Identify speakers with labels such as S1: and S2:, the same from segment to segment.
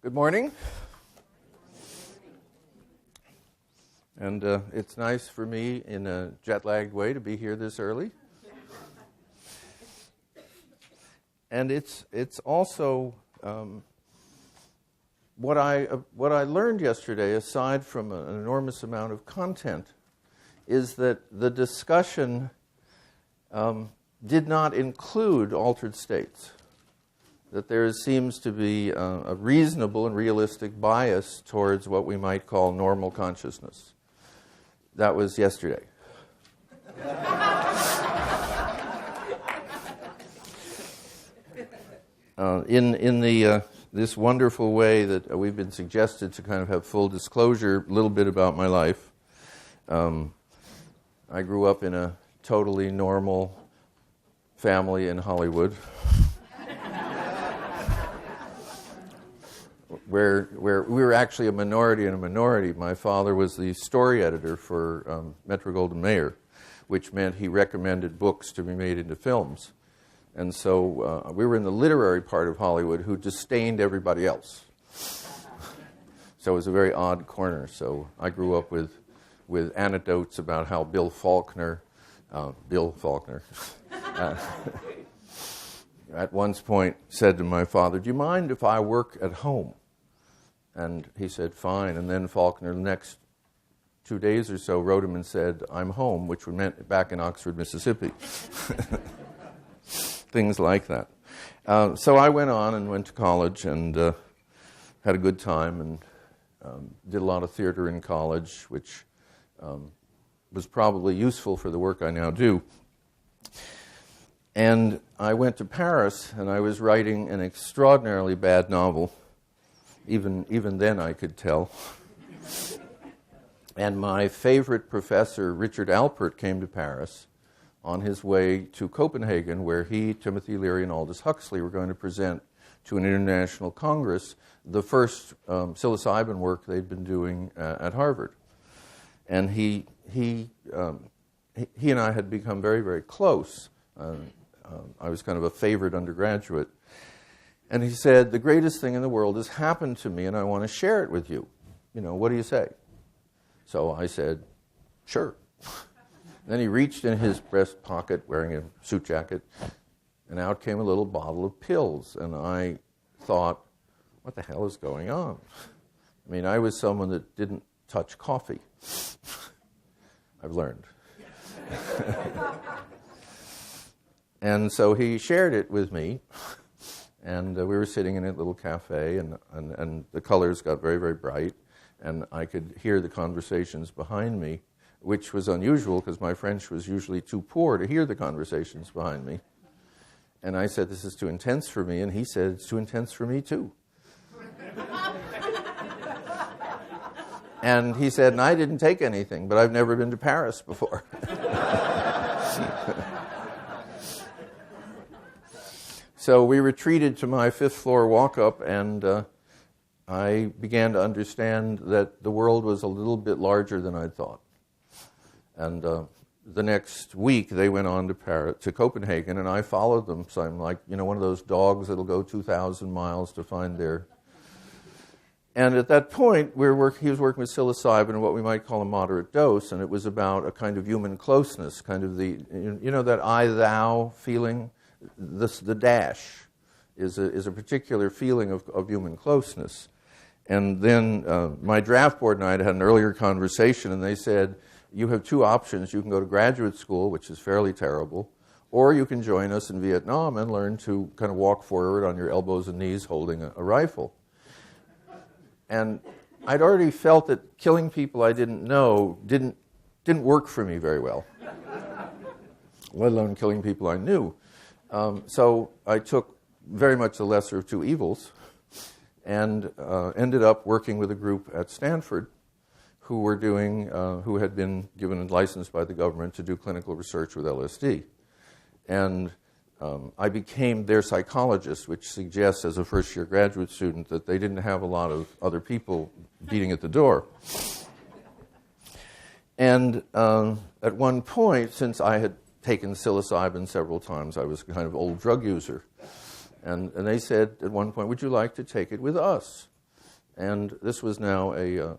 S1: Good morning. And it's nice for me in a jet-lagged way to be here this early. And it's also what I learned yesterday, aside from an enormous amount of content, is that the discussion did not include altered states. That there seems to be a reasonable and realistic bias towards what we might call normal consciousness. That was yesterday. In this wonderful way that we've been suggested to kind of have full disclosure, a little bit about my life. I grew up in a totally normal family in Hollywood. Where we were actually a minority in a minority. My father was the story editor for Metro-Goldwyn-Mayer, which meant he recommended books to be made into films. And so we were in the literary part of Hollywood who disdained everybody else. So it was a very odd corner. So I grew up with anecdotes about how Bill Faulkner at one point said to my father, "Do you mind if I work at home?" And he said, "Fine." And then Faulkner, the next 2 days or so, wrote him and said, "I'm home," which meant back in Oxford, Mississippi. Things like that. So I went on and went to college and had a good time and did a lot of theater in college, which was probably useful for the work I now do. And I went to Paris, and I was writing an extraordinarily bad novel. Even then I could tell. And my favorite professor, Richard Alpert, came to Paris on his way to Copenhagen, where he, Timothy Leary, and Aldous Huxley were going to present to an international congress the first psilocybin work they'd been doing at Harvard. And he and I had become very, very close. I was kind of a favorite undergraduate. And he said, "The greatest thing in the world has happened to me, and I want to share it with you. What do you say?" So I said, "Sure." Then he reached in his breast pocket, wearing a suit jacket, and out came a little bottle of pills. And I thought, what the hell is going on? I mean, I was someone that didn't touch coffee. I've learned. And so he shared it with me. And we were sitting in a little cafe, and the colors got very, very bright, and I could hear the conversations behind me, which was unusual because my French was usually too poor to hear the conversations behind me. And I said, "This is too intense for me," and he said, "It's too intense for me too." And he said, "And I didn't take anything, but I've never been to Paris before." So we retreated to my fifth-floor walk-up, and I began to understand that the world was a little bit larger than I'd thought. And the next week, they went on to Copenhagen, and I followed them. So I'm like, one of those dogs that'll go 2,000 miles to find their... And at that point, he was working with psilocybin in what we might call a moderate dose, and it was about a kind of human closeness, kind of that I-thou feeling. The dash is a particular feeling of human closeness. And then my draft board and I had an earlier conversation, and they said, "You have two options. You can go to graduate school, which is fairly terrible, or you can join us in Vietnam and learn to kind of walk forward on your elbows and knees holding a rifle." And I'd already felt that killing people I didn't know didn't work for me very well, let alone killing people I knew. So I took very much the lesser of two evils and ended up working with a group at Stanford who had been given a license by the government to do clinical research with LSD. And I became their psychologist, which suggests as a first-year graduate student that they didn't have a lot of other people beating at the door. And at one point, since I had taken psilocybin several times, I was a kind of old drug user. And they said at one point, "Would you like to take it with us?" And this was now a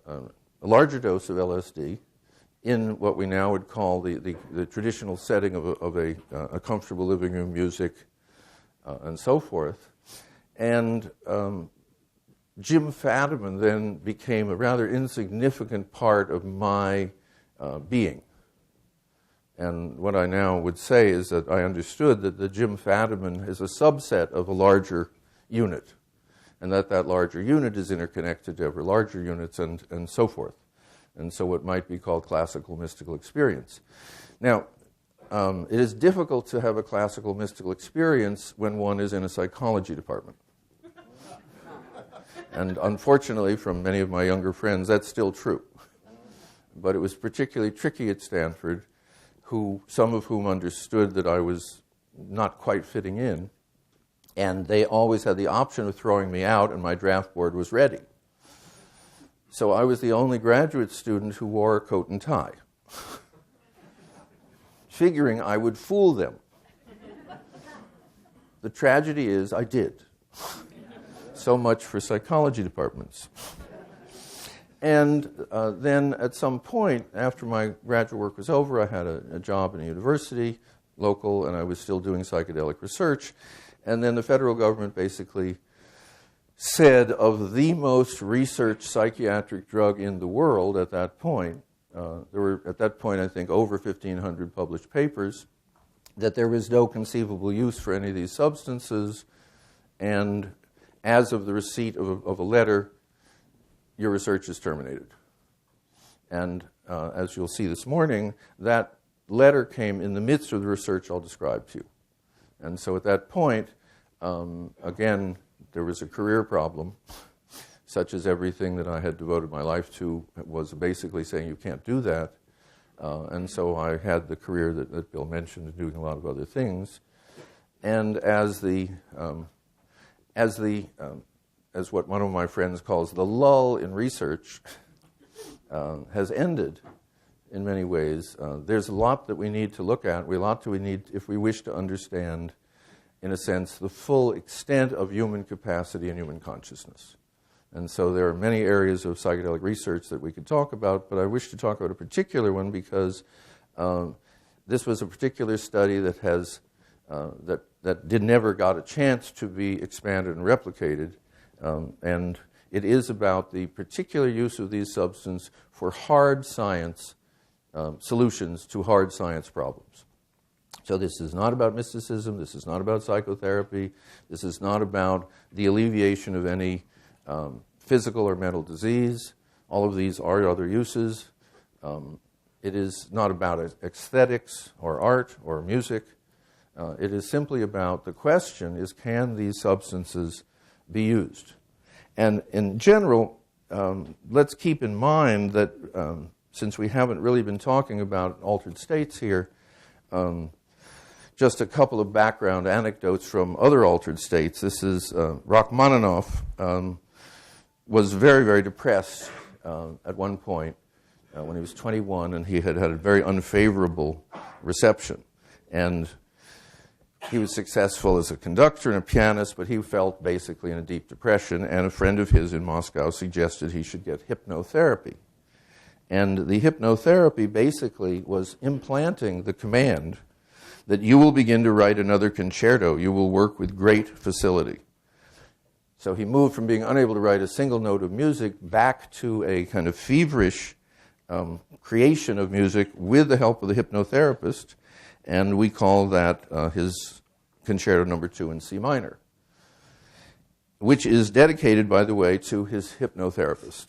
S1: larger dose of LSD in what we now would call the traditional setting of a comfortable living room, music, and so forth. And Jim Fadiman then became a rather insignificant part of my being. And what I now would say is that I understood that the Jim Fadiman is a subset of a larger unit, and that larger unit is interconnected to ever larger units and so forth. And so what might be called classical mystical experience. Now, it is difficult to have a classical mystical experience when one is in a psychology department. And unfortunately, from many of my younger friends, that's still true. But it was particularly tricky at Stanford, some of whom understood that I was not quite fitting in, and they always had the option of throwing me out, and my draft board was ready. So I was the only graduate student who wore a coat and tie, figuring I would fool them. The tragedy is I did. So much for psychology departments. And then at some point, after my graduate work was over, I had a job in a university, local, and I was still doing psychedelic research. And then the federal government basically said of the most researched psychiatric drug in the world at that point, there were at that point I think over 1,500 published papers, that there was no conceivable use for any of these substances, and as of the receipt of a letter, your research is terminated. And as you'll see this morning, that letter came in the midst of the research I'll describe to you. And so at that point, again, there was a career problem, such as everything that I had devoted my life to was basically saying you can't do that. And so I had the career that Bill mentioned, doing a lot of other things. And as what one of my friends calls the lull in research has ended in many ways, there's a lot that we need to look at, a lot that we need if we wish to understand, in a sense, the full extent of human capacity and human consciousness. And so there are many areas of psychedelic research that we could talk about, but I wish to talk about a particular one because this was a particular study that has never got a chance to be expanded and replicated, and it is about the particular use of these substances for hard science solutions to hard science problems. So this is not about mysticism, this is not about psychotherapy, this is not about the alleviation of any physical or mental disease. All of these are other uses. It is not about aesthetics or art or music. It is simply about the question is, can these substances be used? And in general, let's keep in mind that since we haven't really been talking about altered states here, just a couple of background anecdotes from other altered states. This is Rachmaninoff was very, very depressed at one point when he was 21, and he had had a very unfavorable reception. And he was successful as a conductor and a pianist, but he felt basically in a deep depression, and a friend of his in Moscow suggested he should get hypnotherapy. And the hypnotherapy basically was implanting the command that you will begin to write another concerto, you will work with great facility. So he moved from being unable to write a single note of music back to a kind of feverish creation of music with the help of the hypnotherapist, and we call that his Concerto No. 2 in C minor, which is dedicated, by the way, to his hypnotherapist.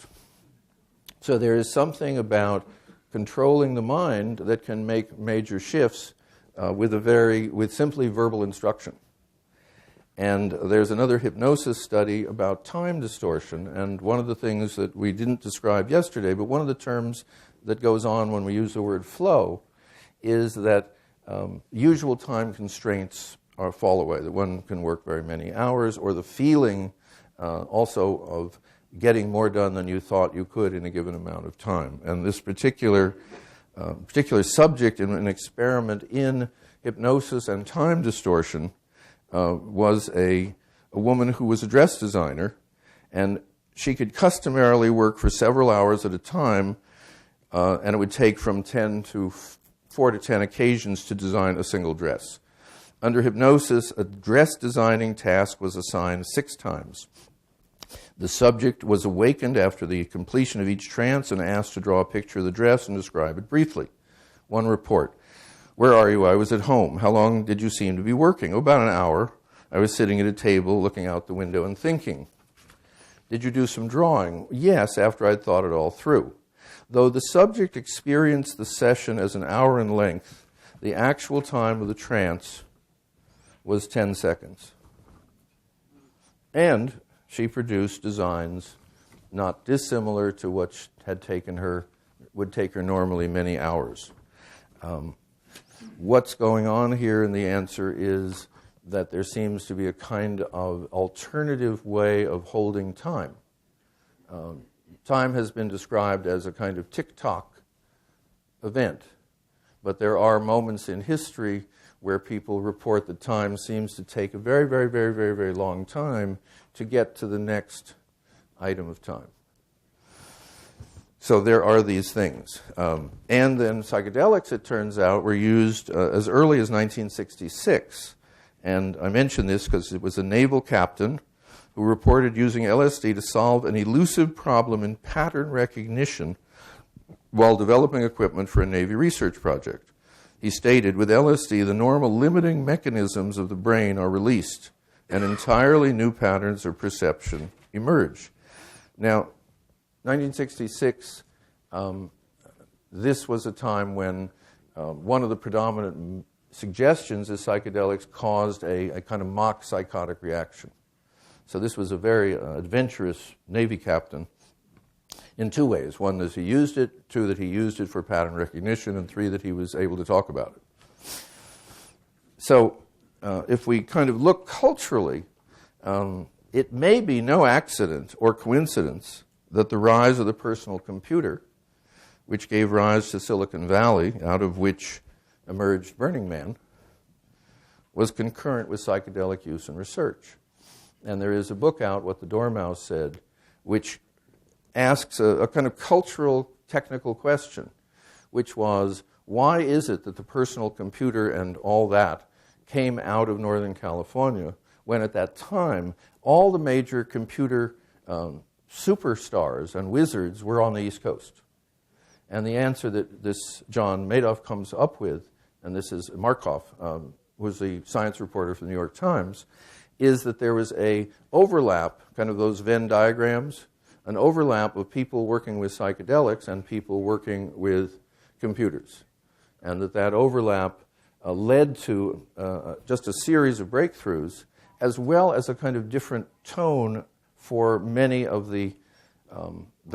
S1: So there is something about controlling the mind that can make major shifts with simply verbal instruction. And there's another hypnosis study about time distortion, and one of the things that we didn't describe yesterday, but one of the terms that goes on when we use the word flow is that usual time constraints fall away, that one can work very many hours, or the feeling also of getting more done than you thought you could in a given amount of time. And this particular subject in an experiment in hypnosis and time distortion was a woman who was a dress designer, and she could customarily work for several hours at a time, and it would take from 4 to 10 occasions to design a single dress. Under hypnosis, a dress designing task was assigned 6 times. The subject was awakened after the completion of each trance and asked to draw a picture of the dress and describe it briefly. One report. Where are you? I was at home. How long did you seem to be working? Oh, about an hour. I was sitting at a table looking out the window and thinking. Did you do some drawing? Yes, after I'd thought it all through. Though the subject experienced the session as an hour in length, the actual time of the trance was 10 seconds. And she produced designs not dissimilar to what would take her normally many hours. What's going on here? And the answer is that there seems to be a kind of alternative way of holding time. Time has been described as a kind of tick-tock event, but there are moments in history where people report that time seems to take a very, very, very, very, very long time to get to the next item of time. So there are these things. And then psychedelics, it turns out, were used as early as 1966. And I mention this because it was a naval captain who reported using LSD to solve an elusive problem in pattern recognition while developing equipment for a Navy research project. He stated, with LSD, the normal limiting mechanisms of the brain are released, and entirely new patterns of perception emerge. Now, 1966, this was a time when one of the predominant suggestions is psychedelics caused a kind of mock psychotic reaction. So this was a very adventurous Navy captain in 2 ways. 1, that he used it, 2, that he used it for pattern recognition, and 3, that he was able to talk about it. So if we kind of look culturally, it may be no accident or coincidence that the rise of the personal computer, which gave rise to Silicon Valley, out of which emerged Burning Man, was concurrent with psychedelic use and research. And there is a book out, What the Dormouse Said, which asks a kind of cultural, technical question, which was, why is it that the personal computer and all that came out of Northern California when at that time all the major computer superstars and wizards were on the East Coast? And the answer that this John Madoff comes up with, and this is Markov, was the science reporter for the New York Times, is that there was a overlap, kind of those Venn diagrams, an overlap of people working with psychedelics and people working with computers. And that overlap led to just a series of breakthroughs, as well as a kind of different tone for many of the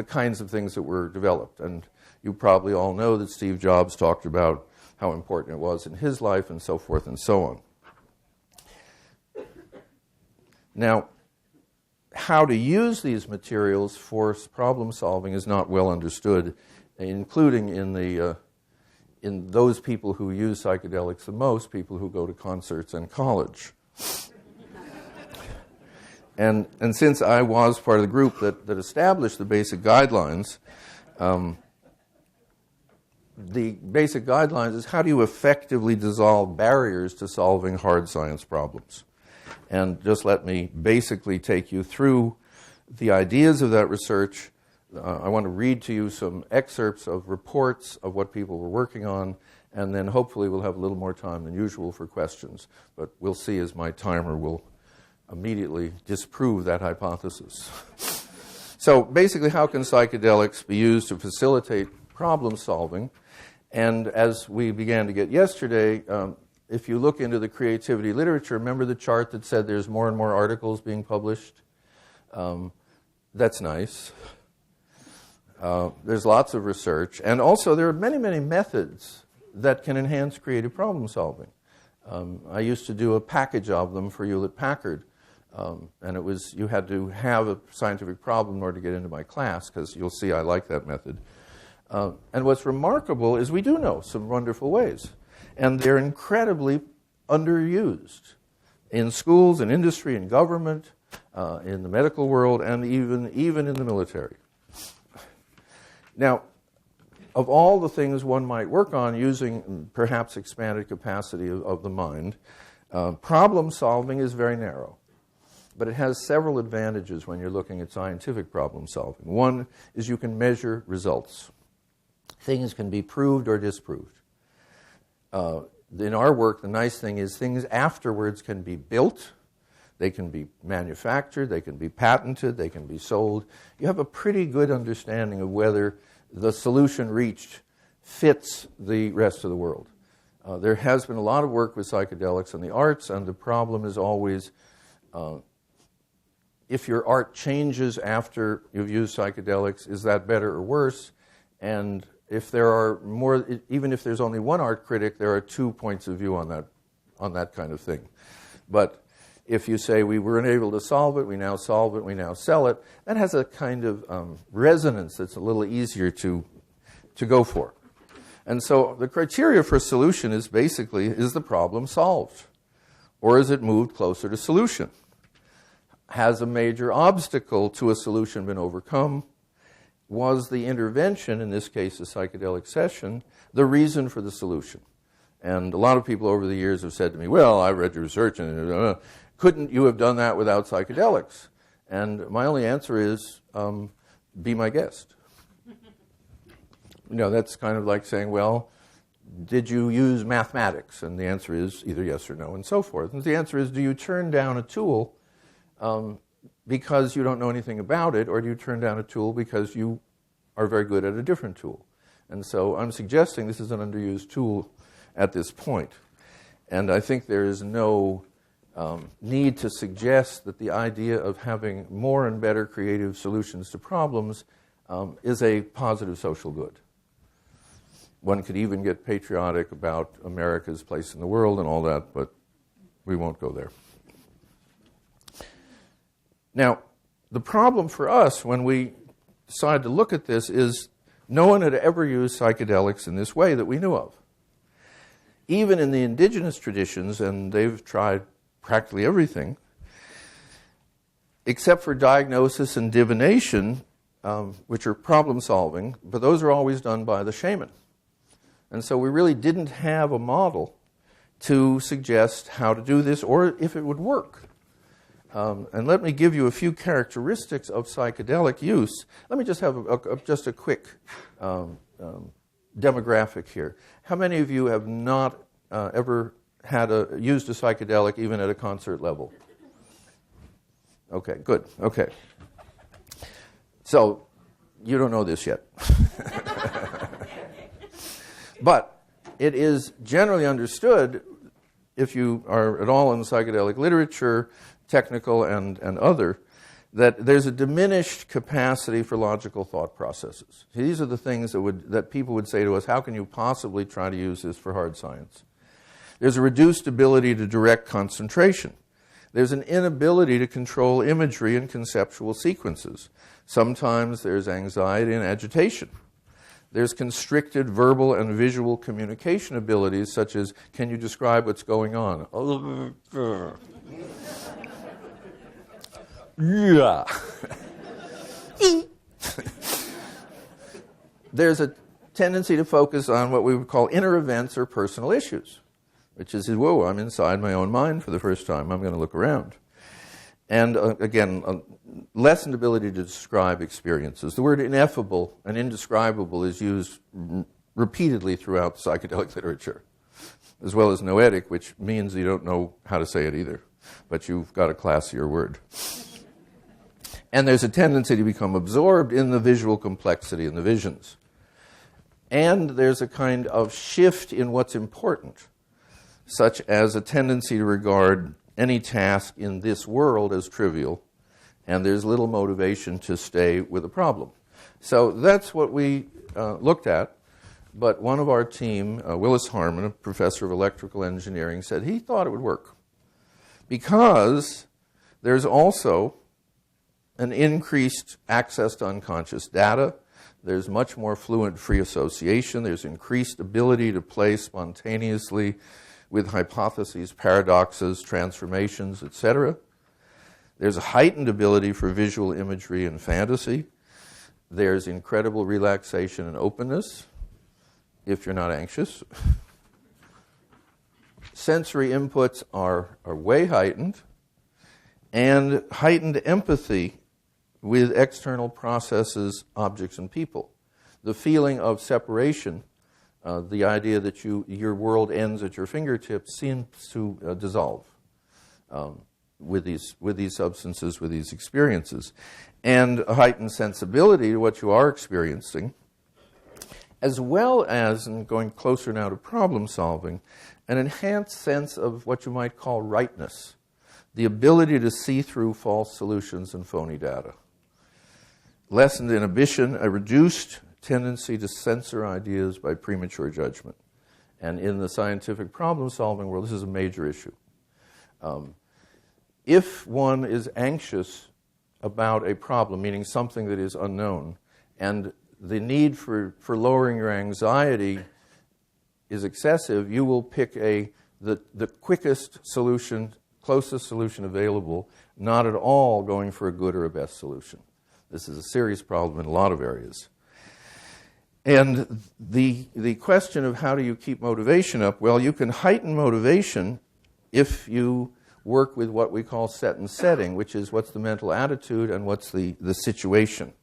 S1: kinds of things that were developed. And you probably all know that Steve Jobs talked about how important it was in his life and so forth and so on. Now, how to use these materials for problem solving is not well understood, including in those people who use psychedelics the most, people who go to concerts and college. And since I was part of the group that established the basic guidelines, the basic guidelines is how do you effectively dissolve barriers to solving hard science problems? And just let me basically take you through the ideas of that research. I want to read to you some excerpts of reports of what people were working on, and then hopefully we'll have a little more time than usual for questions. But we'll see as my timer will immediately disprove that hypothesis. So basically, how can psychedelics be used to facilitate problem solving? And as we began to get yesterday, if you look into the creativity literature, remember the chart that said there's more and more articles being published? That's nice. There's lots of research. And also there are many, many methods that can enhance creative problem solving. I used to do a package of them for Hewlett-Packard. And it was, you had to have a scientific problem in order to get into my class, because you'll see I like that method. And what's remarkable is we do know some wonderful ways. And they're incredibly underused in schools, in industry, in government. in the medical world, and even in the military. Now, of all the things one might work on using perhaps expanded capacity of the mind, problem solving is very narrow. But it has several advantages when you're looking at scientific problem solving. One is you can measure results. Things can be proved or disproved. In our work, the nice thing is things afterwards can be built, they can be manufactured, they can be patented, they can be sold. You have a pretty good understanding of whether the solution reached fits the rest of the world. There has been a lot of work with psychedelics and the arts, and the problem is always if your art changes after you've used psychedelics, is that better or worse? And if there are more, even if there's only one art critic, there are 2 points of view on that kind of thing. But if you say we weren't able to solve it, we now solve it, we now sell it, that has a kind of resonance that's a little easier to go for. And so the criteria for solution is basically, is the problem solved? Or is it moved closer to solution? Has a major obstacle to a solution been overcome? Was the intervention, in this case a psychedelic session, the reason for the solution? And a lot of people over the years have said to me, well, I read your research, and couldn't you have done that without psychedelics? And my only answer is, be my guest. That's kind of like saying, well, did you use mathematics? And the answer is either yes or no, and so forth. And the answer is, do you turn down a tool because you don't know anything about it, or do you turn down a tool because you are very good at a different tool? And so I'm suggesting this is an underused tool at this point. And I think there is no need to suggest that the idea of having more and better creative solutions to problems is a positive social good. One could even get patriotic about America's place in the world and all that, but we won't go there. Now, the problem for us when we decided to look at this is no one had ever used psychedelics in this way that we knew of. Even in the indigenous traditions, and they've tried practically everything, except for diagnosis and divination, which are problem solving, but those are always done by the shaman. And so we really didn't have a model to suggest how to do this or if it would work. And let me give you a few characteristics of psychedelic use. Let me just have just a quick demographic here. How many of you have not ever used a psychedelic even at a concert level? Okay, good. Okay. So you don't know this yet. But it is generally understood, if you are at all in psychedelic literature, technical and other, that there's a diminished capacity for logical thought processes. These are the things that people would say to us, how can you possibly try to use this for hard science? There's a reduced ability to direct concentration. There's an inability to control imagery and conceptual sequences. Sometimes there's anxiety and agitation. There's constricted verbal and visual communication abilities, such as, can you describe what's going on? Yeah. There's a tendency to focus on what we would call inner events or personal issues, which is, whoa, I'm inside my own mind for the first time. I'm going to look around. And again, lessened ability to describe experiences. The word ineffable and indescribable is used repeatedly throughout the psychedelic literature, as well as noetic, which means you don't know how to say it either, but you've got a classier word. And there's a tendency to become absorbed in the visual complexity and the visions. And there's a kind of shift in what's important, such as a tendency to regard any task in this world as trivial, and there's little motivation to stay with a problem. So that's what we looked at, but one of our team, Willis Harmon, a professor of electrical engineering, said he thought it would work because there's also an increased access to unconscious data. There's much more fluent free association. There's increased ability to play spontaneously with hypotheses, paradoxes, transformations, etc. There's a heightened ability for visual imagery and fantasy. There's incredible relaxation and openness, if you're not anxious. Sensory inputs are way heightened, and heightened empathy with external processes, objects, and people. The feeling of separation, the idea that your world ends at your fingertips, seems to dissolve with these substances, with these experiences. And a heightened sensibility to what you are experiencing, as well as, and going closer now to problem solving, an enhanced sense of what you might call rightness, the ability to see through false solutions and phony data. Lessened inhibition, a reduced tendency to censor ideas by premature judgment. And in the scientific problem-solving world, this is a major issue. If one is anxious about a problem, meaning something that is unknown, and the need for lowering your anxiety is excessive, you will pick the quickest solution, closest solution available, not at all going for a good or a best solution. This is a serious problem in a lot of areas. And the question of how do you keep motivation up, well, you can heighten motivation if you work with what we call set and setting, which is what's the mental attitude and what's the situation.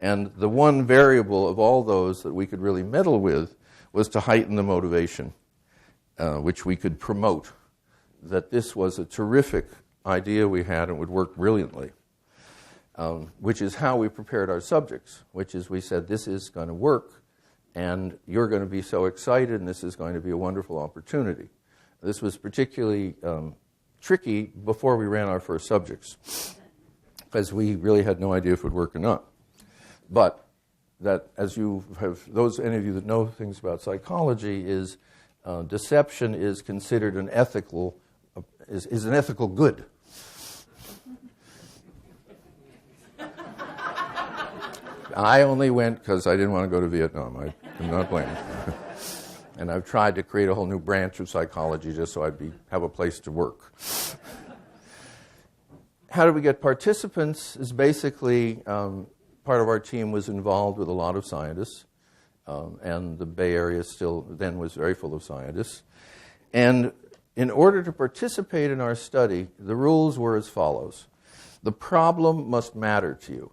S1: And the one variable of all those that we could really meddle with was to heighten the motivation, which we could promote, that this was a terrific idea we had and would work brilliantly, which is how we prepared our subjects, which is we said, this is going to work, and you're going to be so excited, and this is going to be a wonderful opportunity. This was particularly tricky before we ran our first subjects, because we really had no idea if it would work or not. But that, as you have, any of you that know things about psychology, is deception is considered an ethical good. I only went because I didn't want to go to Vietnam. I am not blaming. And I've tried to create a whole new branch of psychology just so I'd have a place to work. How do we get participants is basically part of our team was involved with a lot of scientists, and the Bay Area still then was very full of scientists. And in order to participate in our study, the rules were as follows. The problem must matter to you.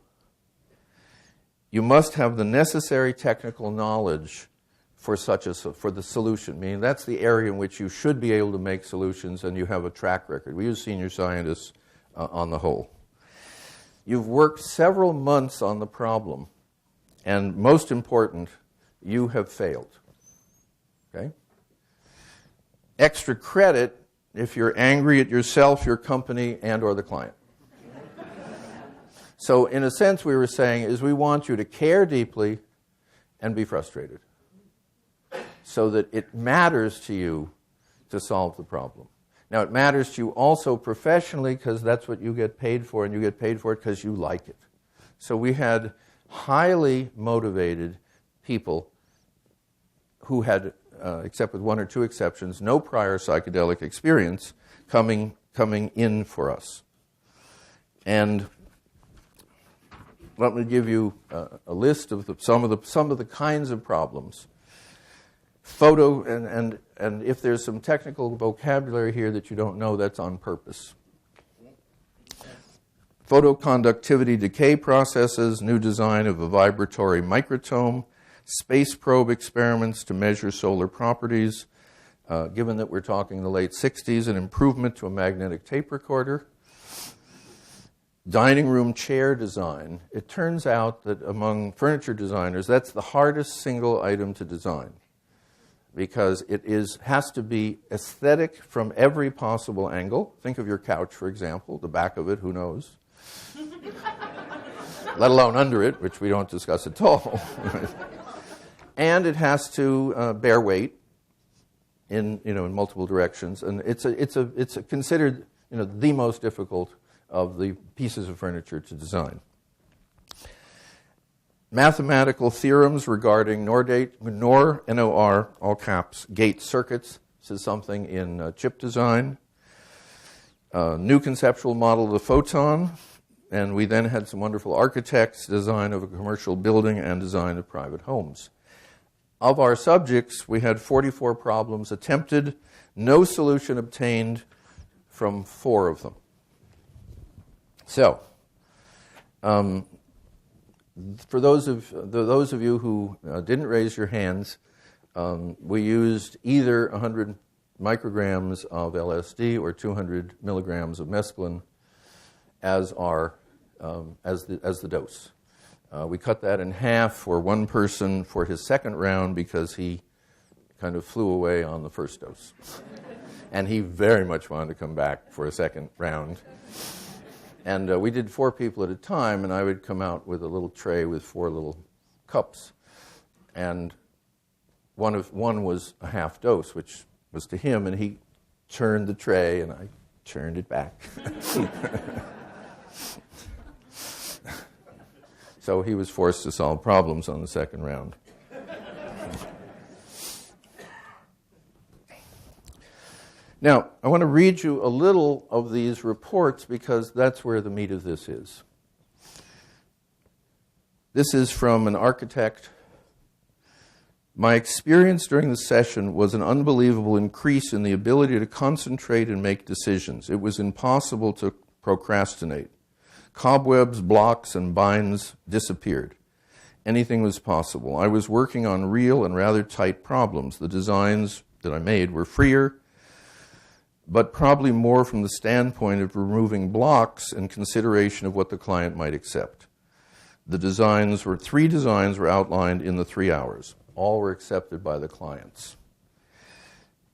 S1: You must have the necessary technical knowledge for the solution, meaning that's the area in which you should be able to make solutions and you have a track record. We use senior scientists on the whole. You've worked several months on the problem, and most important, you have failed. Okay? Extra credit if you're angry at yourself, your company, and or the client. So in a sense, we were saying is we want you to care deeply and be frustrated so that it matters to you to solve the problem. Now, it matters to you also professionally because that's what you get paid for, and you get paid for it because you like it. So we had highly motivated people who had, except with one or two exceptions, no prior psychedelic experience coming in for us. And let me give you a list of some of the kinds of problems. Photo, and if there's some technical vocabulary here that you don't know, that's on purpose. Photoconductivity decay processes, new design of a vibratory microtome, space probe experiments to measure solar properties, given that we're talking the late 60s, an improvement to a magnetic tape recorder. Dining room chair design. It turns out that among furniture designers, that's the hardest single item to design because it has to be aesthetic from every possible angle. Think of your couch, for example, the back of it, who knows? Let alone under it, which we don't discuss at all. And it has to bear weight in multiple directions, and it's considered the most difficult of the pieces of furniture to design. Mathematical theorems regarding NOR, all caps, gate circuits. This is something in chip design. a new conceptual model of the photon, and we then had some wonderful architects, design of a commercial building, and design of private homes. Of our subjects, we had 44 problems attempted, no solution obtained from 4 of them. So, for those of you who didn't raise your hands, we used either 100 micrograms of LSD or 200 milligrams of mescaline as our as the dose. We cut that in half for one person for his second round because he kind of flew away on the first dose. And he very much wanted to come back for a second round. And we did 4 people at a time, and I would come out with a little tray with 4 little cups. And one was a half dose, which was to him, and he turned the tray, and I turned it back. So he was forced to solve problems on the second round. Now, I want to read you a little of these reports because that's where the meat of this is. This is from an architect. My experience during the session was an unbelievable increase in the ability to concentrate and make decisions. It was impossible to procrastinate. Cobwebs, blocks, and binds disappeared. Anything was possible. I was working on real and rather tight problems. The designs that I made were freer, but probably more from the standpoint of removing blocks and consideration of what the client might accept. The 3 designs were outlined in the 3 hours. All were accepted by the clients.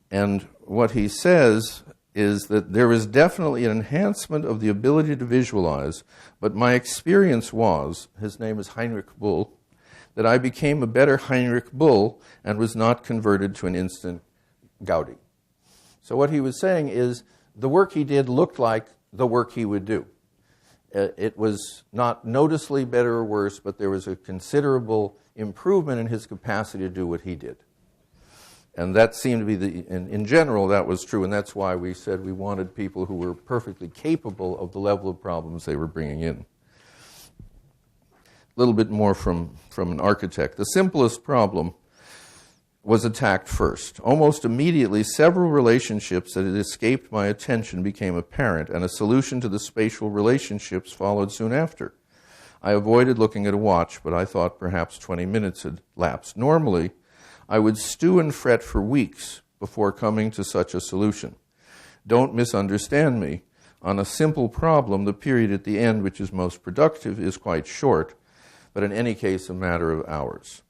S1: And what he says is that there is definitely an enhancement of the ability to visualize, but my experience was, his name is Heinrich Bull, that I became a better Heinrich Bull and was not converted to an instant Gaudi. So what he was saying is the work he did looked like the work he would do. It was not noticeably better or worse, but there was a considerable improvement in his capacity to do what he did. And that seemed to be in general, that was true, and that's why we said we wanted people who were perfectly capable of the level of problems they were bringing in. A little bit more from an architect. The simplest problem was attacked first. Almost immediately, several relationships that had escaped my attention became apparent, and a solution to the spatial relationships followed soon after. I avoided looking at a watch, but I thought perhaps 20 minutes had lapsed. Normally, I would stew and fret for weeks before coming to such a solution. Don't misunderstand me. On a simple problem, the period at the end, which is most productive, is quite short, but in any case, a matter of hours.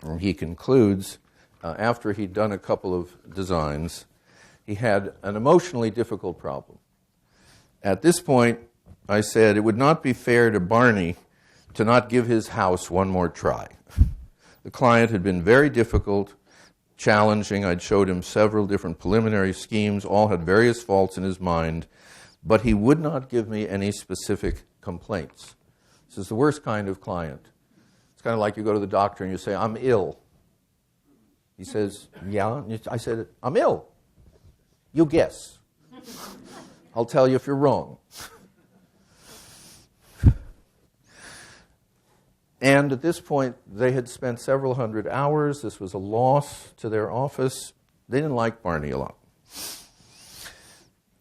S1: And he concludes, after he'd done a couple of designs, he had an emotionally difficult problem. At this point, I said, it would not be fair to Barney to not give his house one more try. The client had been very difficult, challenging. I'd showed him several different preliminary schemes, all had various faults in his mind, but he would not give me any specific complaints. This is the worst kind of client. It's kind of like you go to the doctor and you say, I'm ill. He says, yeah. I said, I'm ill. You guess. I'll tell you if you're wrong. And at this point, they had spent several hundred hours. This was a loss to their office. They didn't like Barney a lot.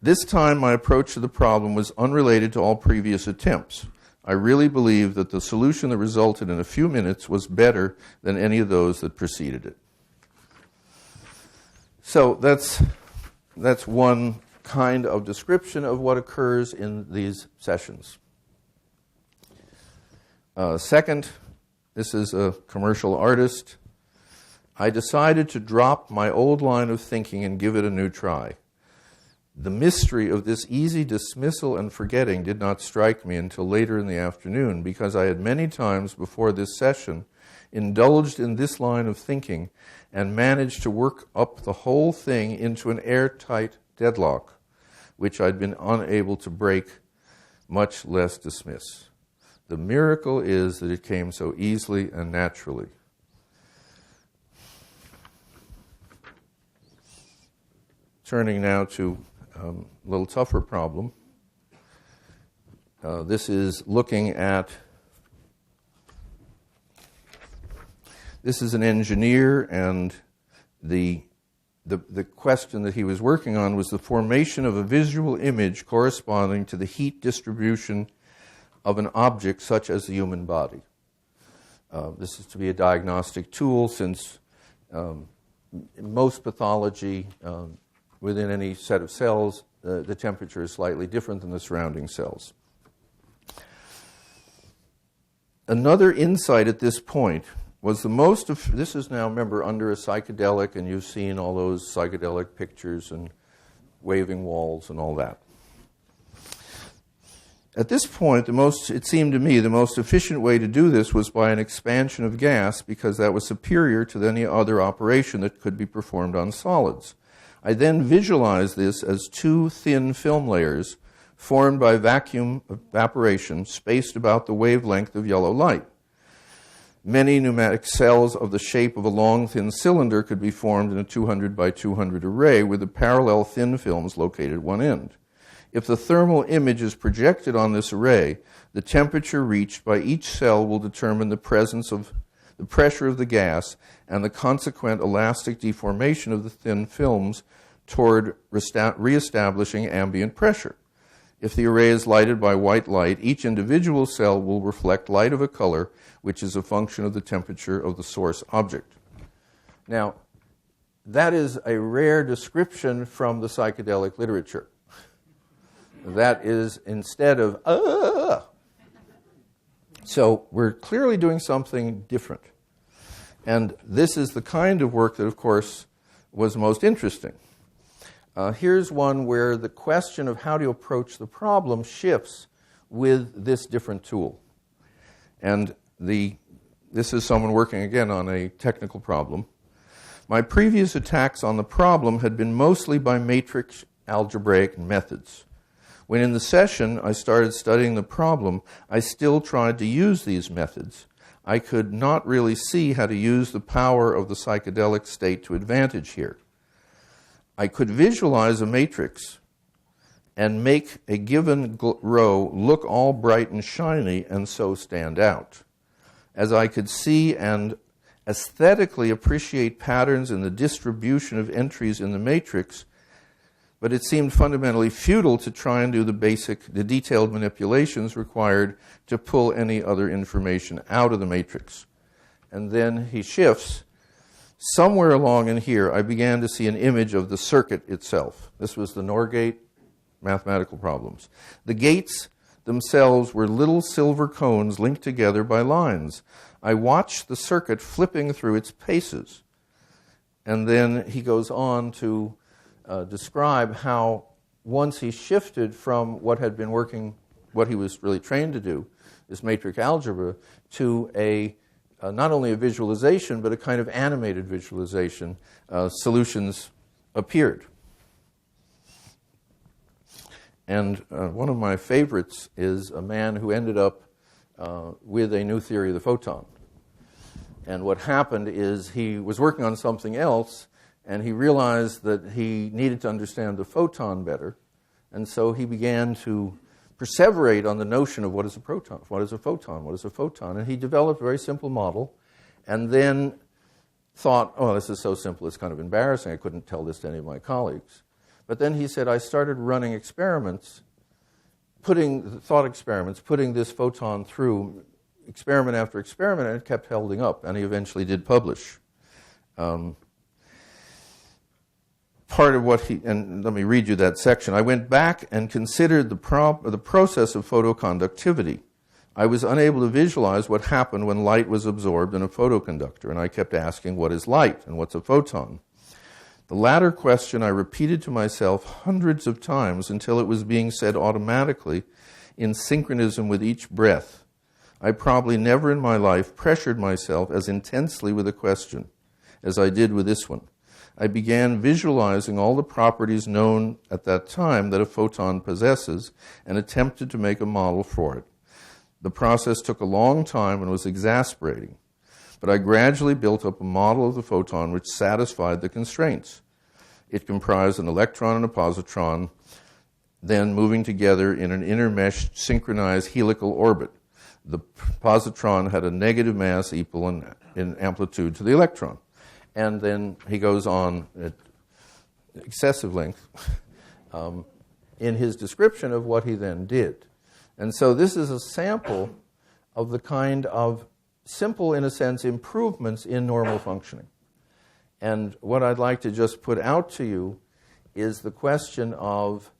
S1: This time, my approach to the problem was unrelated to all previous attempts. I really believe that the solution that resulted in a few minutes was better than any of those that preceded it. So that's one kind of description of what occurs in these sessions. Second, this is a commercial artist. I decided to drop my old line of thinking and give it a new try. The mystery of this easy dismissal and forgetting did not strike me until later in the afternoon, because I had many times before this session indulged in this line of thinking and managed to work up the whole thing into an airtight deadlock, which I'd been unable to break, much less dismiss. The miracle is that it came so easily and naturally. turning now to a little tougher problem. This is looking at, this is an engineer, and the question that he was working on was the formation of a visual image corresponding to the heat distribution of an object such as the human body. This is to be a diagnostic tool, since in most pathology, within any set of cells, the temperature is slightly different than the surrounding cells. Another insight at this point was this is now, remember, under a psychedelic, and you've seen all those psychedelic pictures and waving walls and all that. At this point, it seemed to me the most efficient way to do this was by an expansion of gas, because that was superior to any other operation that could be performed on solids. I then visualized this as two thin film layers formed by vacuum evaporation spaced about the wavelength of yellow light. Many pneumatic cells of the shape of a long, thin cylinder could be formed in a 200 by 200 array with the parallel thin films located at one end. If the thermal image is projected on this array, the temperature reached by each cell will determine the presence of the pressure of the gas and the consequent elastic deformation of the thin films toward reestablishing ambient pressure. If the array is lighted by white light, each individual cell will reflect light of a color, which is a function of the temperature of the source object. Now, that is a rare description from the psychedelic literature. That is instead of, So we're clearly doing something different. And this is the kind of work that, of course, was most interesting. Here's one where the question of how to approach the problem shifts with this different tool. And this is someone working again on a technical problem. My previous attacks on the problem had been mostly by matrix algebraic methods. When in the session I started studying the problem, I still tried to use these methods. I could not really see how to use the power of the psychedelic state to advantage here. I could visualize a matrix and make a given row look all bright and shiny and so stand out. As I could see and aesthetically appreciate patterns in the distribution of entries in the matrix, but it seemed fundamentally futile to try and do the detailed manipulations required to pull any other information out of the matrix. And then he shifts. Somewhere along in here, I began to see an image of the circuit itself. This was the NOR gate mathematical problems. The gates themselves were little silver cones linked together by lines. I watched the circuit flipping through its paces. And then he goes on to describe how once he shifted from what had been working, what he was really trained to do, this matrix algebra, to not only a visualization, but a kind of animated visualization, solutions appeared. And one of my favorites is a man who ended up with a new theory of the photon. And what happened is he was working on something else, and he realized that he needed to understand the photon better. And so he began to perseverate on the notion of what is a proton, what is a photon, what is a photon. And he developed a very simple model, and then thought, oh, this is so simple, it's kind of embarrassing. I couldn't tell this to any of my colleagues. But then he said, I started running experiments, putting this photon through experiment after experiment, and it kept holding up, and he eventually did publish. Part of what and let me read you that section. I went back and considered the process of photoconductivity. I was unable to visualize what happened when light was absorbed in a photoconductor, and I kept asking, what is light and what's a photon? The latter question I repeated to myself hundreds of times until it was being said automatically in synchronism with each breath. I probably never in my life pressured myself as intensely with a question as I did with this one. I began visualizing all the properties known at that time that a photon possesses and attempted to make a model for it. The process took a long time and was exasperating, but I gradually built up a model of the photon which satisfied the constraints. It comprised an electron and a positron, then moving together in an intermeshed synchronized helical orbit. The positron had a negative mass equal in amplitude to the electron. And then he goes on at excessive length in his description of what he then did. And so this is a sample of the kind of simple, in a sense, improvements in normal functioning. And what I'd like to just put out to you is the question of,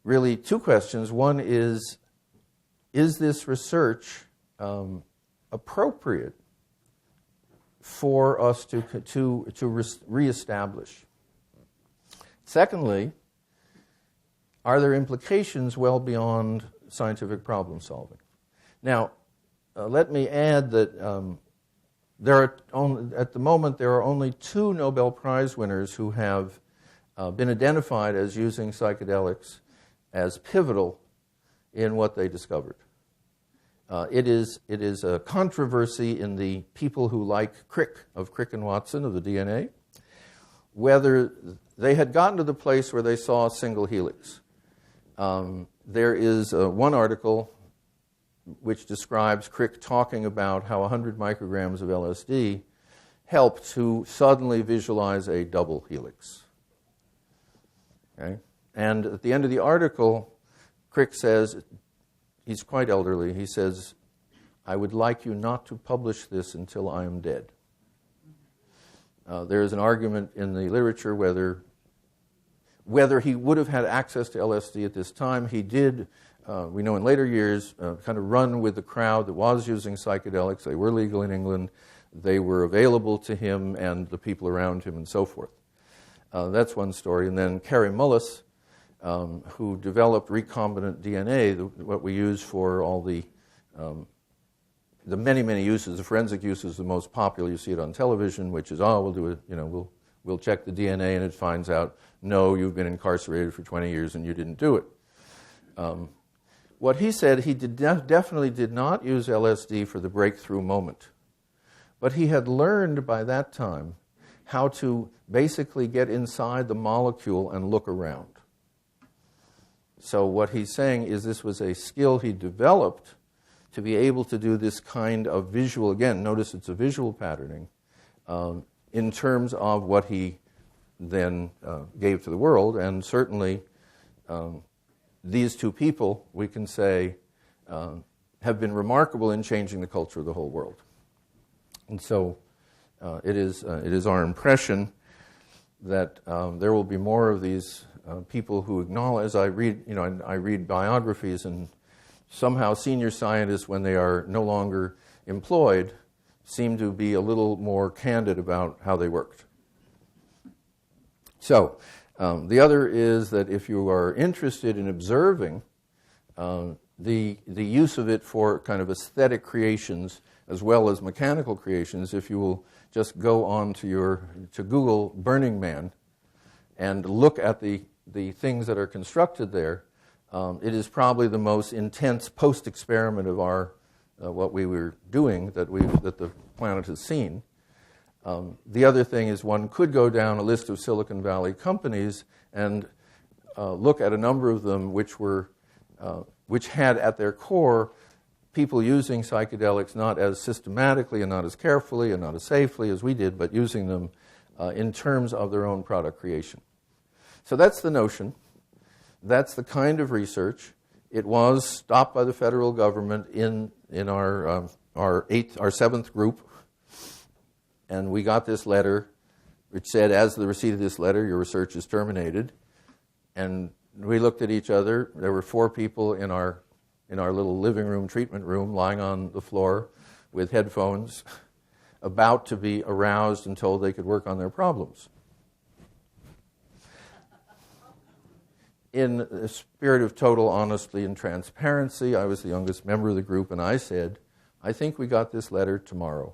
S1: really two questions. One is this research appropriate for us to reestablish? Secondly, are there implications well beyond scientific problem solving? Now, let me add that at the moment there are only 2 Nobel Prize winners who have been identified as using psychedelics as pivotal in what they discovered. It is a controversy in the people who like Crick and Watson of the DNA, whether they had gotten to the place where they saw a single helix. There is one article which describes Crick talking about how 100 micrograms of LSD helped to suddenly visualize a double helix. Okay? And at the end of the article, Crick says, he's quite elderly, he says, "I would like you not to publish this until I am dead." There is an argument in the literature whether he would have had access to LSD at this time. He did, we know in later years, kind of run with the crowd that was using psychedelics. They were legal in England. They were available to him and the people around him and so forth. That's one story. And then Kary Mullis, who developed recombinant DNA, what we use for all the many, many uses. The forensic use is the most popular. You see it on television, which is, we'll do it, we'll check the DNA, and it finds out, no, you've been incarcerated for 20 years and you didn't do it. What he said, he definitely did not use LSD for the breakthrough moment. But he had learned by that time how to basically get inside the molecule and look around. So what he's saying is this was a skill he developed to be able to do this kind of visual, again, notice it's a visual patterning, in terms of what he then gave to the world. And certainly these 2 people, we can say, have been remarkable in changing the culture of the whole world. And so it is our impression that there will be more of these people who acknowledge. I read biographies, and somehow senior scientists, when they are no longer employed, seem to be a little more candid about how they worked. So the other is that if you are interested in observing the use of it for kind of aesthetic creations as well as mechanical creations, if you will just go on to Google Burning Man and look at the things that are constructed there, it is probably the most intense post-experiment of our what we were doing that the planet has seen. The other thing is one could go down a list of Silicon Valley companies and look at a number of them which had at their core people using psychedelics not as systematically and not as carefully and not as safely as we did, but using them in terms of their own product creation. So that's the notion. That's the kind of research. It was stopped by the federal government in our 7th group, and we got this letter which said, as the receipt of this letter, your research is terminated. And we looked at each other. There were 4 people in our little living room, treatment room, lying on the floor with headphones, about to be aroused and told they could work on their problems. In the spirit of total honesty and transparency, I was the youngest member of the group, and I said, I think we got this letter tomorrow.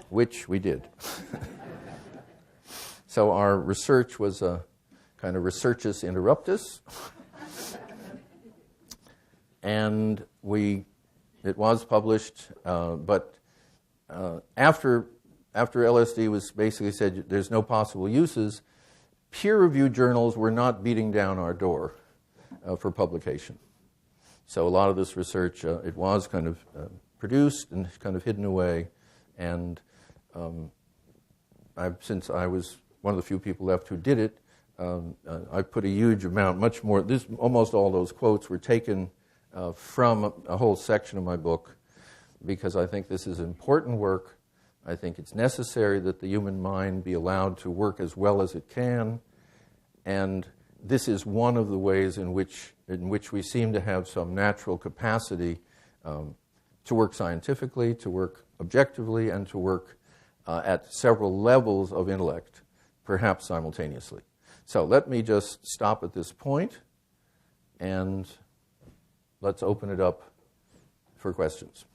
S1: Which we did. So our research was a kind of researchus interruptus. And it was published, but after after LSD was basically said there's no possible uses, peer-reviewed journals were not beating down our door for publication. So a lot of this research, it was kind of produced and kind of hidden away. And since I was one of the few people left who did it, I put a huge amount, much more. Almost all those quotes were taken from a whole section of my book, because I think this is important work. I think it's necessary that the human mind be allowed to work as well as it can, and this is one of the ways in which we seem to have some natural capacity to work scientifically, to work objectively, and to work at several levels of intellect, perhaps simultaneously. So let me just stop at this point, and let's open it up for questions.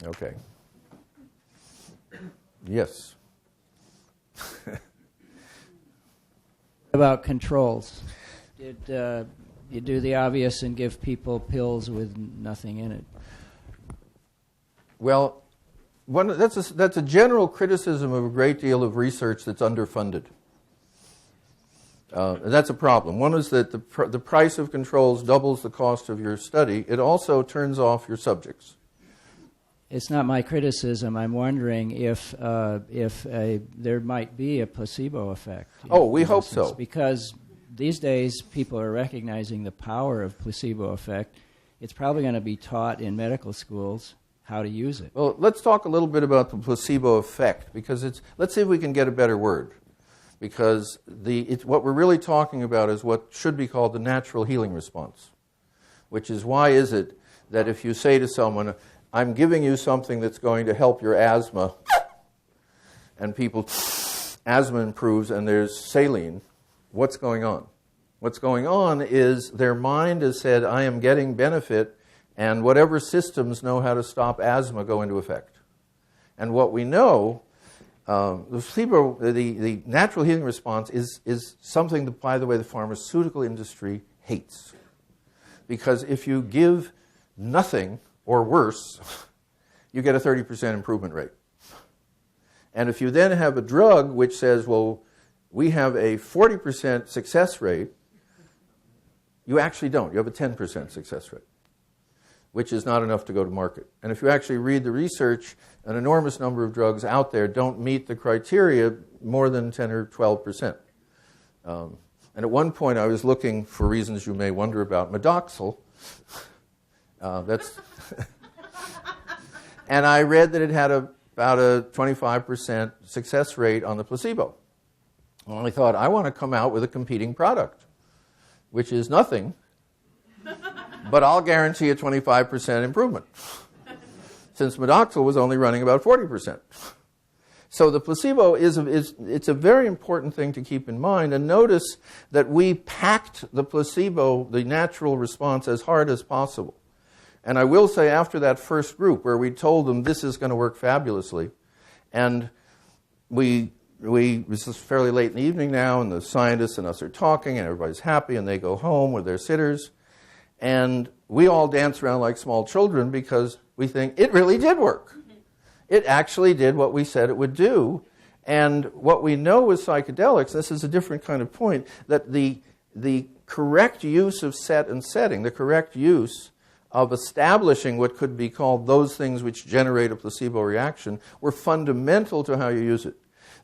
S1: Okay. Yes.
S2: About controls. Did you do the obvious and give people pills with nothing in it?
S1: Well, that's a general criticism of a great deal of research that's underfunded. And that's a problem. One is that the price of controls doubles the cost of your study. It also turns off your subjects.
S2: It's not my criticism. I'm wondering if there might be a placebo effect.
S1: Oh, we hope so.
S2: Because these days people are recognizing the power of placebo effect. It's probably going to be taught in medical schools how to use it.
S1: Well, let's talk a little bit about the placebo effect, because let's see if we can get a better word. Because what we're really talking about is what should be called the natural healing response, which is, why is it that if you say to someone, I'm giving you something that's going to help your asthma, and asthma improves and there's saline, what's going on? What's going on is their mind has said, I am getting benefit, and whatever systems know how to stop asthma go into effect. And what we know, the natural healing response is something that, by the way, the pharmaceutical industry hates. Because if you give nothing, or worse, you get a 30% improvement rate. And if you then have a drug which says, well, we have a 40% success rate, you actually don't. You have a 10% success rate, which is not enough to go to market. And if you actually read the research, an enormous number of drugs out there don't meet the criteria more than 10 or 12%. And at one point I was looking, for reasons you may wonder about, Midoxil. And I read that it had about a 25% success rate on the placebo. Well, I thought, I want to come out with a competing product, which is nothing, but I'll guarantee a 25% improvement, since Midoxil was only running about 40%. So the placebo it's a very important thing to keep in mind. And notice that we packed the placebo, the natural response, as hard as possible. And I will say, after that first group where we told them this is going to work fabulously, and this is fairly late in the evening now, and the scientists and us are talking, and everybody's happy, and they go home with their sitters, and we all dance around like small children because we think it really did work. It actually did what we said it would do. And what we know with psychedelics, this is a different kind of point, that the correct use of set and setting, the correct use of establishing what could be called those things which generate a placebo reaction, were fundamental to how you use it.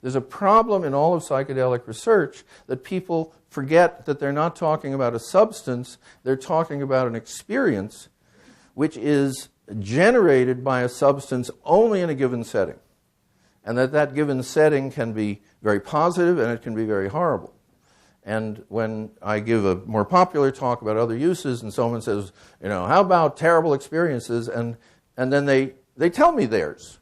S1: There's a problem in all of psychedelic research that people forget that they're not talking about a substance, they're talking about an experience which is generated by a substance only in a given setting. And that given setting can be very positive and it can be very horrible. And when I give a more popular talk about other uses and someone says, how about terrible experiences? And then they tell me theirs.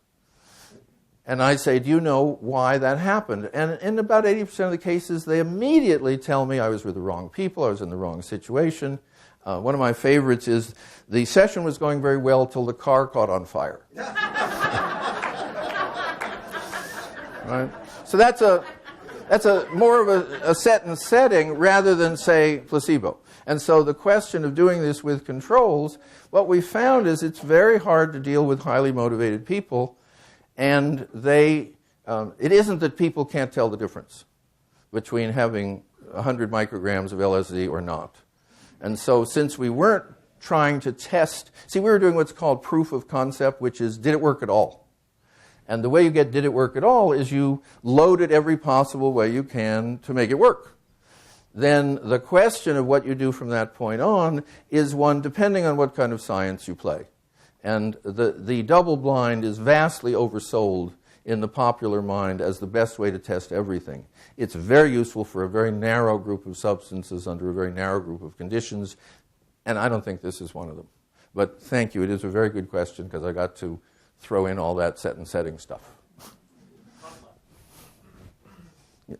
S1: And I say, do you know why that happened? And in about 80% of the cases, they immediately tell me I was with the wrong people, I was in the wrong situation. One of my favorites is, the session was going very well till the car caught on fire. Right? So That's more of a set and setting rather than, say, placebo. And so the question of doing this with controls, what we found is it's very hard to deal with highly motivated people, and it isn't that people can't tell the difference between having 100 micrograms of LSD or not. And so since we weren't trying to test, we were doing what's called proof of concept, which is, did it work at all? And the way you get did it work at all is you load it every possible way you can to make it work. Then the question of what you do from that point on is one depending on what kind of science you play. And the double blind is vastly oversold in the popular mind as the best way to test everything. It's very useful for a very narrow group of substances under a very narrow group of conditions, and I don't think this is one of them. But thank you. It is a very good question because I got to throw in all that set and setting stuff. Yeah.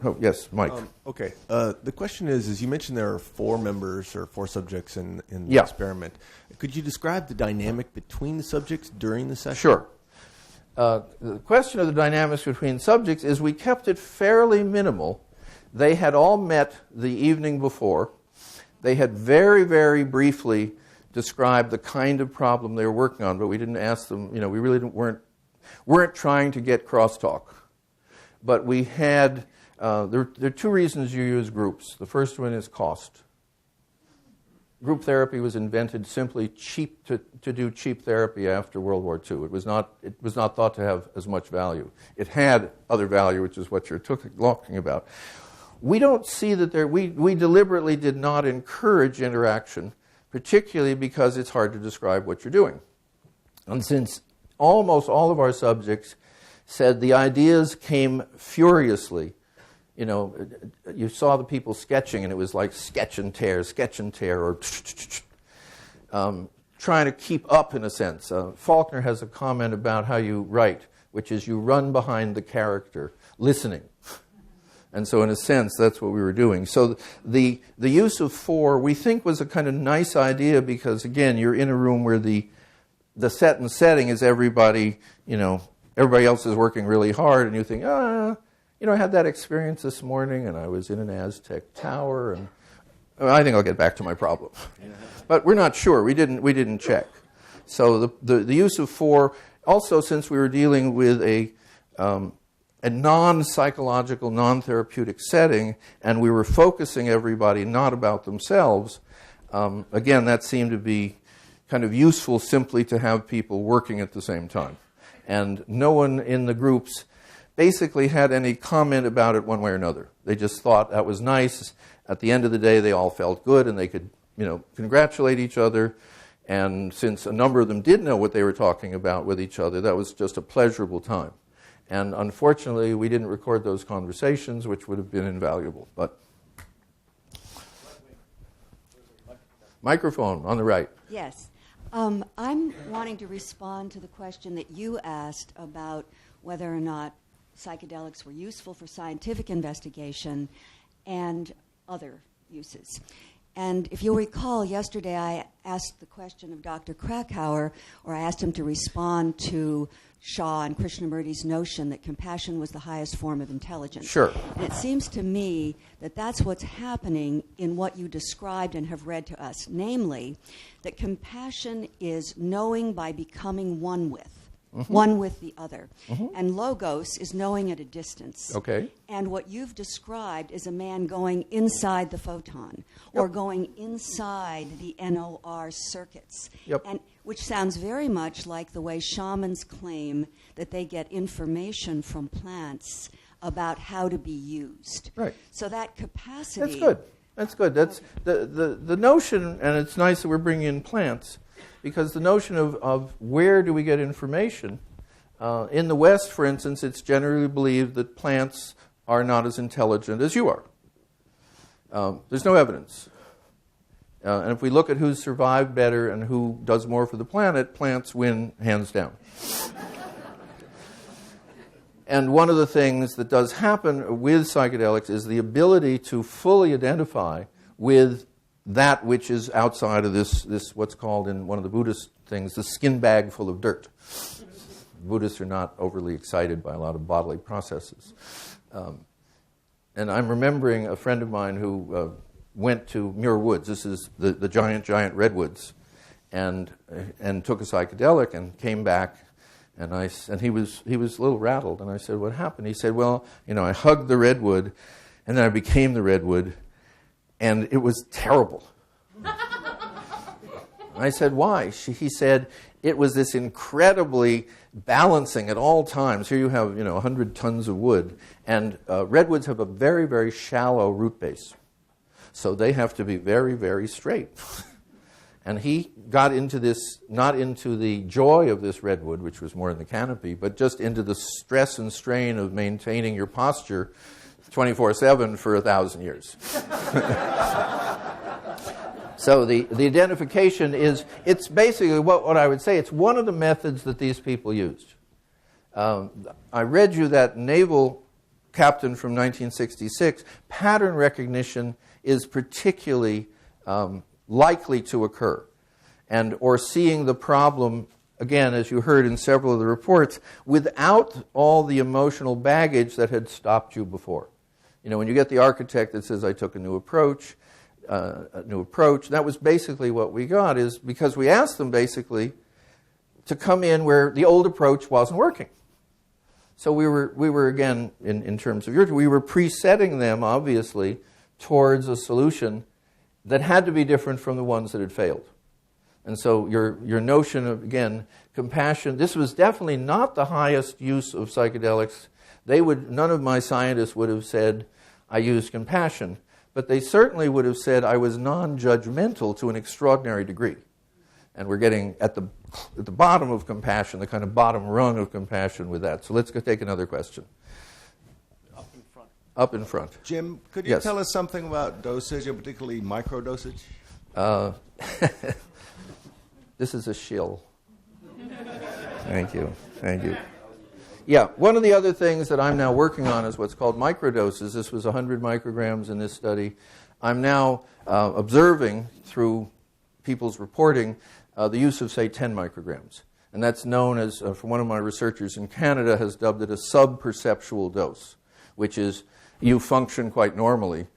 S1: Oh, yes, Mike.
S3: Okay. The question is you mentioned there are 4 members or 4 subjects in the experiment. Could you describe the dynamic between the subjects during the session?
S1: Sure. The question of the dynamics between subjects is we kept it fairly minimal. They had all met the evening before. They had very, very briefly described the kind of problem they were working on, but we didn't ask them, we really weren't trying to get crosstalk. But we had, there are 2 reasons you use groups. The first one is cost. Group therapy was invented simply to do cheap therapy after World War II. It was not thought to have as much value. It had other value, which is what you're talking about. We don't see that we deliberately did not encourage interaction, particularly because it's hard to describe what you're doing. And since almost all of our subjects said the ideas came furiously, you saw the people sketching, and it was like sketch and tear, or trying to keep up in a sense. Faulkner has a comment about how you write, which is you run behind the character, listening. And so in a sense, that's what we were doing. So the use of 4, we think, was a kind of nice idea because, again, you're in a room where the set and setting is everybody else is working really hard, and you think, I had that experience this morning, and I was in an Aztec tower, and I think I'll get back to my problem. But we're not sure. We didn't check. So the use of 4, also since we were dealing with a non-psychological, non-therapeutic setting, and we were focusing everybody not about themselves, again, that seemed to be kind of useful simply to have people working at the same time. And no one in the groups basically had any comment about it one way or another. They just thought that was nice. At the end of the day, they all felt good, and they could, congratulate each other. And since a number of them did know what they were talking about with each other, that was just a pleasurable time. And unfortunately, we didn't record those conversations, which would have been invaluable. But microphone on the right.
S4: Yes. I'm wanting to respond to the question that you asked about whether or not psychedelics were useful for scientific investigation and other uses. And if you'll recall, yesterday I asked the question of Dr. Krakauer, or I asked him to respond to Shaw and Krishnamurti's notion that compassion was the highest form of intelligence.
S1: Sure.
S4: And it seems to me that that's what's happening in what you described and have read to us, namely that compassion is knowing by becoming one with. Mm-hmm. One with the other. Mm-hmm. And logos is knowing at a distance.
S1: Okay.
S4: And what you've described is a man going inside the photon, or going inside the NOR circuits.
S1: Yep.
S4: And which sounds very much like the way shamans claim that they get information from plants about how to be used.
S1: Right.
S4: So that capacity...
S1: That's good. That's good. That's the notion, and it's nice that we're bringing in plants, because the notion of where do we get information, in the West, for instance, it's generally believed that plants are not as intelligent as you are. There's no evidence. And if we look at who's survived better and who does more for the planet, plants win hands down. And one of the things that does happen with psychedelics is the ability to fully identify with that which is outside of this what's called in one of the Buddhist things, the skin bag full of dirt. Buddhists are not overly excited by a lot of bodily processes. And I'm remembering a friend of mine who went to Muir Woods. This is the giant redwoods, and took a psychedelic and came back. And he was a little rattled. And I said, "What happened?" He said, "Well, I hugged the redwood, and then I became the redwood, and it was terrible." I said, "Why?" He said, "It was this incredibly balancing at all times. Here you have 100 tons of wood, and redwoods have a very, very shallow root base, so they have to be very, very straight." And he got into this, not into the joy of this redwood, which was more in the canopy, but just into the stress and strain of maintaining your posture 24/7 for 1,000 years. So the identification it's basically what I would say, it's one of the methods that these people used. I read you that naval captain from 1966. Pattern recognition is particularly likely to occur, or seeing the problem, again, as you heard in several of the reports, without all the emotional baggage that had stopped you before. When you get the architect that says, "I took a new approach," that was basically what we got, is because we asked them basically to come in where the old approach wasn't working. So we were again, in terms of we were presetting them, obviously, towards a solution that had to be different from the ones that had failed. And so your notion of, again, compassion, this was definitely not the highest use of psychedelics. None of my scientists would have said, "I used compassion," but they certainly would have said, "I was non-judgmental to an extraordinary degree." And we're getting at the bottom of compassion, the kind of bottom rung of compassion with that. So let's go take another question. Up in front.
S3: Jim, could you tell us something about dosage, and particularly microdosage?
S1: This is a shill. Thank you. Yeah, one of the other things that I'm now working on is what's called microdoses. This was 100 micrograms in this study. I'm now observing, through people's reporting, the use of, say, 10 micrograms. And that's known as, from one of my researchers in Canada, has dubbed it a sub-perceptual dose, which is you function quite normally,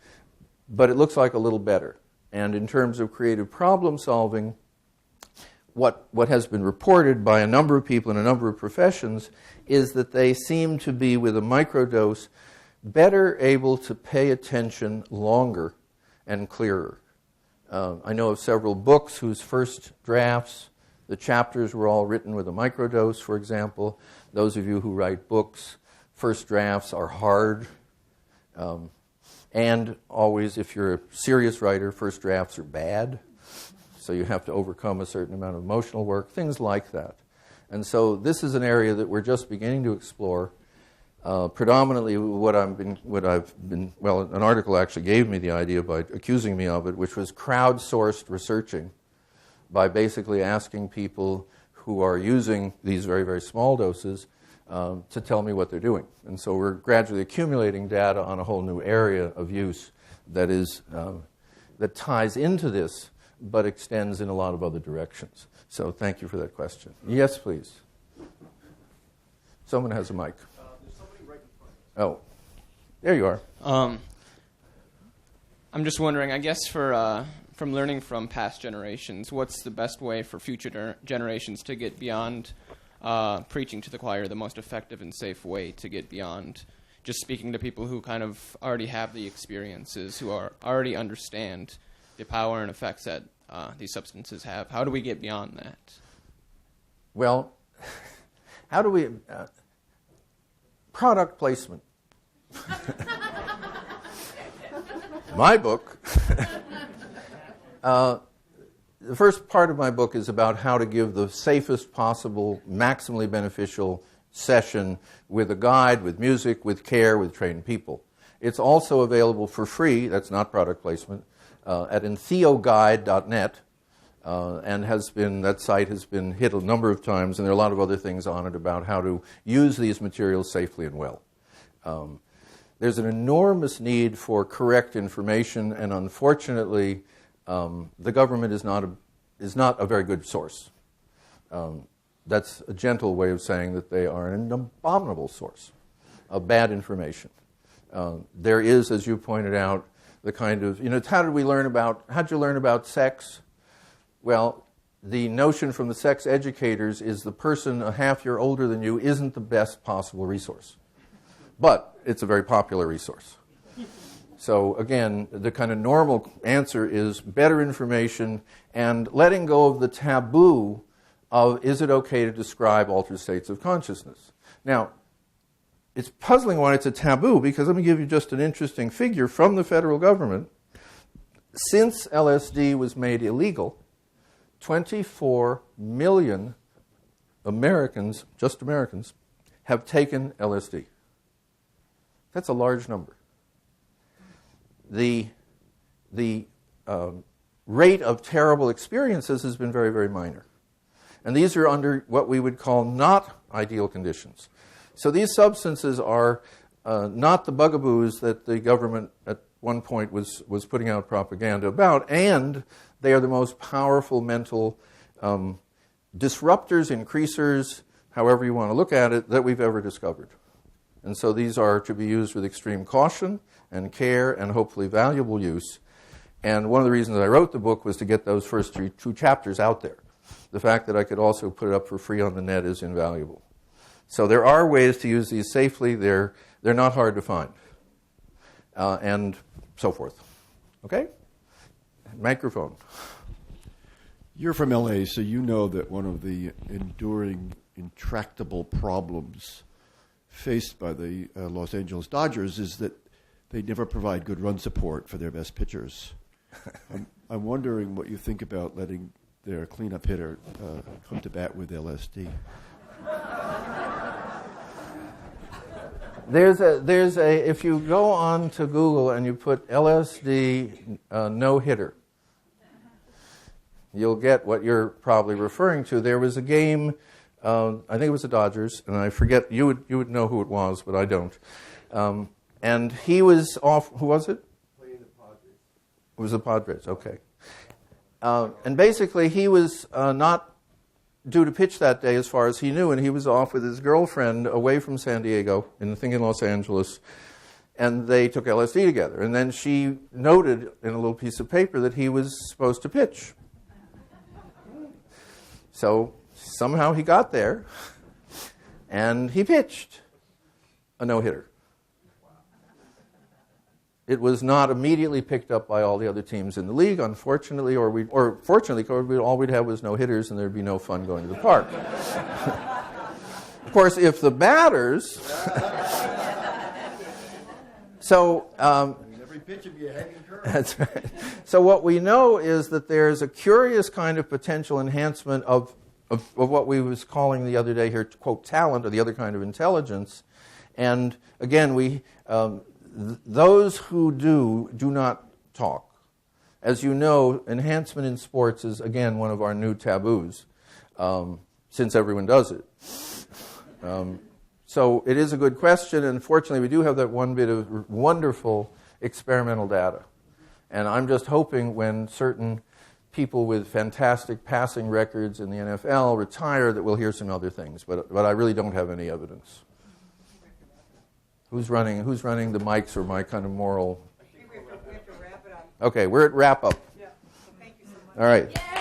S1: but it looks like a little better. And in terms of creative problem solving, what has been reported by a number of people in a number of professions is that they seem to be, with a microdose, better able to pay attention longer and clearer. I know of several books whose first drafts, the chapters were all written with a microdose, for example. Those of you who write books, first drafts are hard. And always, if you're a serious writer, first drafts are bad. So you have to overcome a certain amount of emotional work, things like that. And so this is an area that we're just beginning to explore. Predominantly an article actually gave me the idea by accusing me of it, which was crowdsourced researching, by basically asking people who are using these very, very small doses to tell me what they're doing. And so we're gradually accumulating data on a whole new area of use that ties into this, but extends in a lot of other directions. So thank you for that question. Yes, please. Someone has a mic.
S5: There's somebody right in front.
S1: Oh, there you are.
S5: I'm just wondering, I guess, from learning from past generations, what's the best way for future generations to get beyond preaching to the choir, the most effective and safe way to get beyond just speaking to people who kind of already have the experiences, who already understand the power and effects that these substances have? How do we get beyond that?
S1: Well, how do we... product placement. My book... the first part of my book is about how to give the safest possible, maximally beneficial session with a guide, with music, with care, with trained people. It's also available for free, that's not product placement, at entheoguide.net, and that site has been hit a number of times, and there are a lot of other things on it about how to use these materials safely and well. There's an enormous need for correct information, and unfortunately, the government is not a very good source. That's a gentle way of saying that they are an abominable source of bad information. There is, as you pointed out, the kind of, how'd you learn about sex? Well, the notion from the sex educators is the person a half year older than you isn't the best possible resource. But it's a very popular resource. So again, the kind of normal answer is better information and letting go of the taboo of is it okay to describe altered states of consciousness. Now, it's puzzling why it's a taboo, because let me give you just an interesting figure from the federal government. Since LSD was made illegal, 24 million Americans, just Americans, have taken LSD. That's a large number. The rate of terrible experiences has been very, very minor. And these are under what we would call not ideal conditions. So these substances are not the bugaboos that the government at one point was putting out propaganda about, and they are the most powerful mental disruptors, increasers, however you want to look at it, that we've ever discovered. And so these are to be used with extreme caution and care and hopefully valuable use. And one of the reasons I wrote the book was to get those first two chapters out there. The fact that I could also put it up for free on the net is invaluable. So there are ways to use these safely. They're not hard to find. And so forth. Okay? Microphone.
S6: You're from LA, so you know that one of the enduring, intractable problems faced by the Los Angeles Dodgers is that they never provide good run support for their best pitchers. I'm wondering what you think about letting their cleanup hitter come to bat with LSD.
S1: If you go on to Google and you put LSD no-hitter, you'll get what you're probably referring to. There was a game, I think it was the Dodgers, and I forget, you would know who it was, but I don't. And he was off, who was it? Playing the Padres. It was the Padres, okay. And basically he was not due to pitch that day as far as he knew, and he was off with his girlfriend away from San Diego, in Los Angeles, and they took LSD together. And then she noted in a little piece of paper that he was supposed to pitch. So somehow he got there, and he pitched a no-hitter. It was not immediately picked up by all the other teams in the league, unfortunately, or fortunately, because all we'd have was no hitters, and there'd be no fun going to the park. Of course, if the batters,
S6: every pitch would be a hanging curve.
S1: That's right. So what we know is that there's a curious kind of potential enhancement of what we was calling the other day here, quote, talent, or the other kind of intelligence, and again, those who do not talk. As you know, enhancement in sports is, again, one of our new taboos, since everyone does it. So it is a good question, and fortunately we do have that one bit of wonderful experimental data. And I'm just hoping when certain people with fantastic passing records in the NFL retire that we'll hear some other things, but I really don't have any evidence. Who's running the mics, or my kind of moral?
S7: I think we have to wrap it up.
S1: Okay, we're at wrap up.
S7: Yeah. So thank you so much.
S1: All right.
S7: Yay!